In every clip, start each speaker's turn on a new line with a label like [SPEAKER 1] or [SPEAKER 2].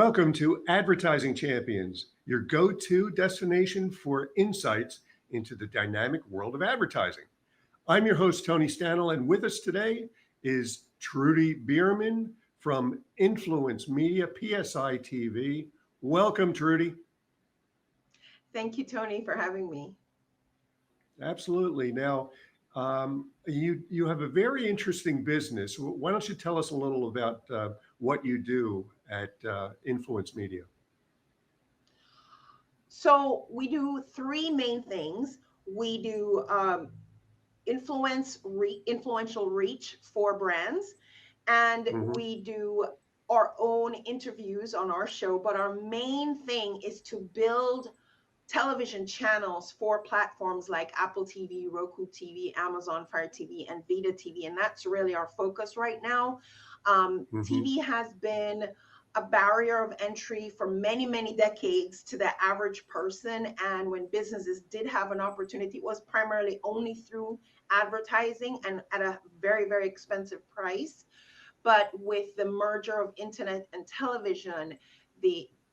[SPEAKER 1] Welcome to Advertising Champions, your go-to destination for insights into the dynamic world of advertising. I'm your host, Tony Stanol, and with us today is Trudy Beerman from Influence Media, PSI TV. Welcome, Trudy.
[SPEAKER 2] Thank you, Tony, for having me.
[SPEAKER 1] Absolutely. Now, you have a very interesting business. Why don't you tell us a little about what you do at Influence Media?
[SPEAKER 2] So we do three main things. We do influential reach for brands, and we do our own interviews on our show. But our main thing is to build television channels for platforms like Apple TV, Roku TV, Amazon Fire TV, and Vita TV. And that's really our focus right now. TV has been a barrier of entry for many, many decades to the average person. And when businesses did have an opportunity, it was primarily only through advertising and at a very, very expensive price. But with the merger of internet and television,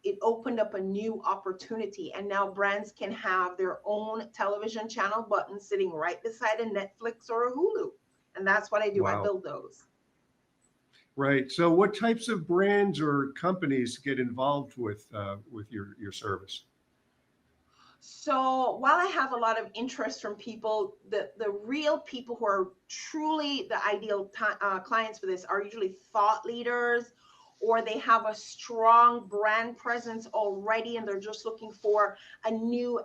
[SPEAKER 2] it opened up a new opportunity, and now brands can have their own television channel button sitting right beside a Netflix or a Hulu. And that's what I do. Wow. I build those.
[SPEAKER 1] Right. So what types of brands or companies get involved with your service?
[SPEAKER 2] So while I have a lot of interest from people, the real people who are truly the ideal clients for this are usually thought leaders, or they have a strong brand presence already and they're just looking for a new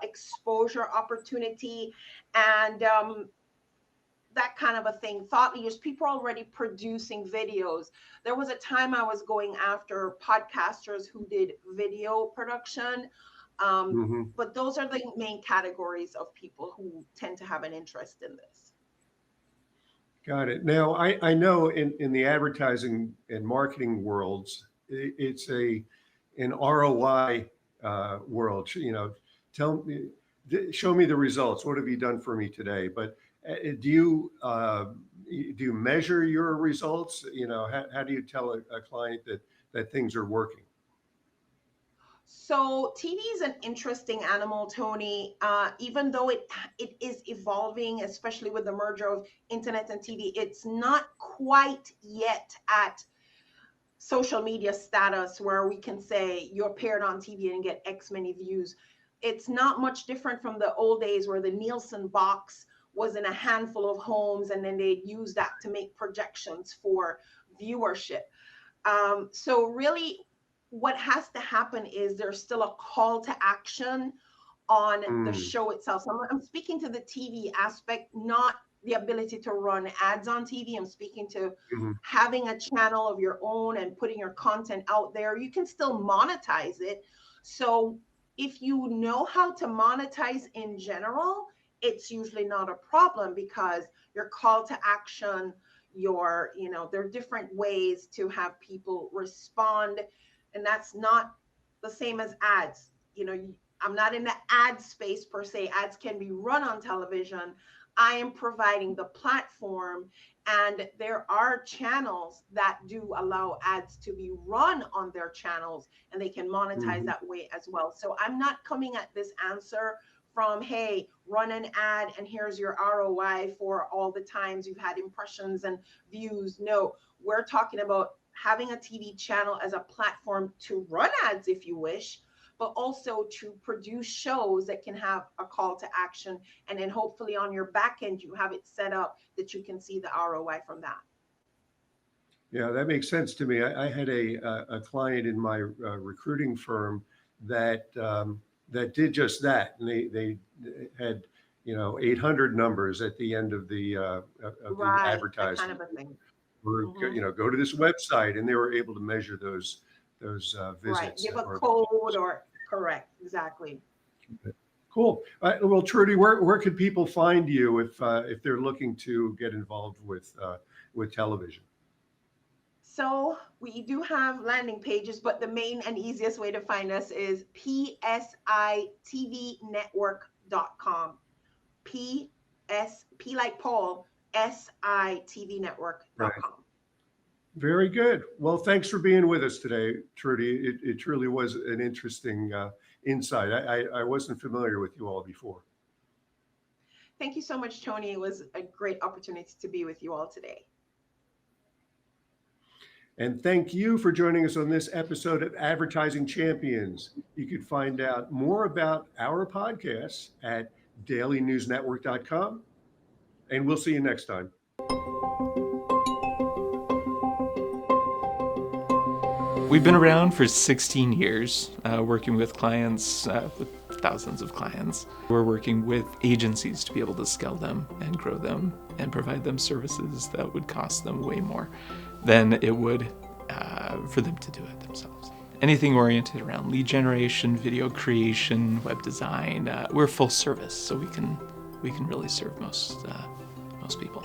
[SPEAKER 2] exposure opportunity and that kind of a thing. Thought leaders, people are already producing videos. There was a time I was going after podcasters who did video production, but those are the main categories of people who tend to have an interest in this.
[SPEAKER 1] Got it. Now, I know in the advertising and marketing worlds, it's an ROI world. Show me the results. What have you done for me today? But do you measure your results? How do you tell a client that things are working?
[SPEAKER 2] So TV is an interesting animal, Tony. Even though it is evolving, especially with the merger of internet and TV, it's not quite yet at social media status where we can say you appeared on TV and get X many views. It's not much different from the old days where the Nielsen box was in a handful of homes and then they'd use that to make projections for viewership. So really, what has to happen is there's still a call to action on the show itself. So I'm speaking to the TV aspect, not the ability to run ads on TV. I'm speaking to having a channel of your own and putting your content out there. You can still monetize it. So if you know how to monetize in general, it's usually not a problem because your call to action, there are different ways to have people respond. And that's not the same as ads. I'm not in the ad space per se. Ads can be run on television. I am providing the platform, and there are channels that do allow ads to be run on their channels, and they can monetize that way as well. So I'm not coming at this answer from, hey, run an ad and here's your ROI for all the times you've had impressions and views. No, we're talking about having a TV channel as a platform to run ads if you wish, but also to produce shows that can have a call to action. And then hopefully on your back end, you have it set up that you can see the ROI from that.
[SPEAKER 1] Yeah, that makes sense to me. I had a client in my recruiting firm that did just that. And they had 800 numbers at the end of the advertising.
[SPEAKER 2] That kind of a thing.
[SPEAKER 1] Or go to this website, and they were able to measure those visits.
[SPEAKER 2] Right, give a code or correct, exactly.
[SPEAKER 1] Cool. Well, Trudy, where could people find you if they're looking to get involved with television?
[SPEAKER 2] So we do have landing pages, but the main and easiest way to find us is PSITVnetwork.com. P like Paul, SITVnetwork.com.
[SPEAKER 1] Very good. Well, thanks for being with us today, Trudy. It truly was an interesting insight. I wasn't familiar with you all before.
[SPEAKER 2] Thank you so much, Tony. It was a great opportunity to be with you all today.
[SPEAKER 1] And thank you for joining us on this episode of Advertising Champions. You can find out more about our podcasts at dailynewsnetwork.com. And we'll see you next time.
[SPEAKER 3] We've been around for 16 years, working with clients, with thousands of clients. We're working with agencies to be able to scale them and grow them and provide them services that would cost them way more than it would for them to do it themselves. Anything oriented around lead generation, video creation, web design, we're full service, so we can really serve most people.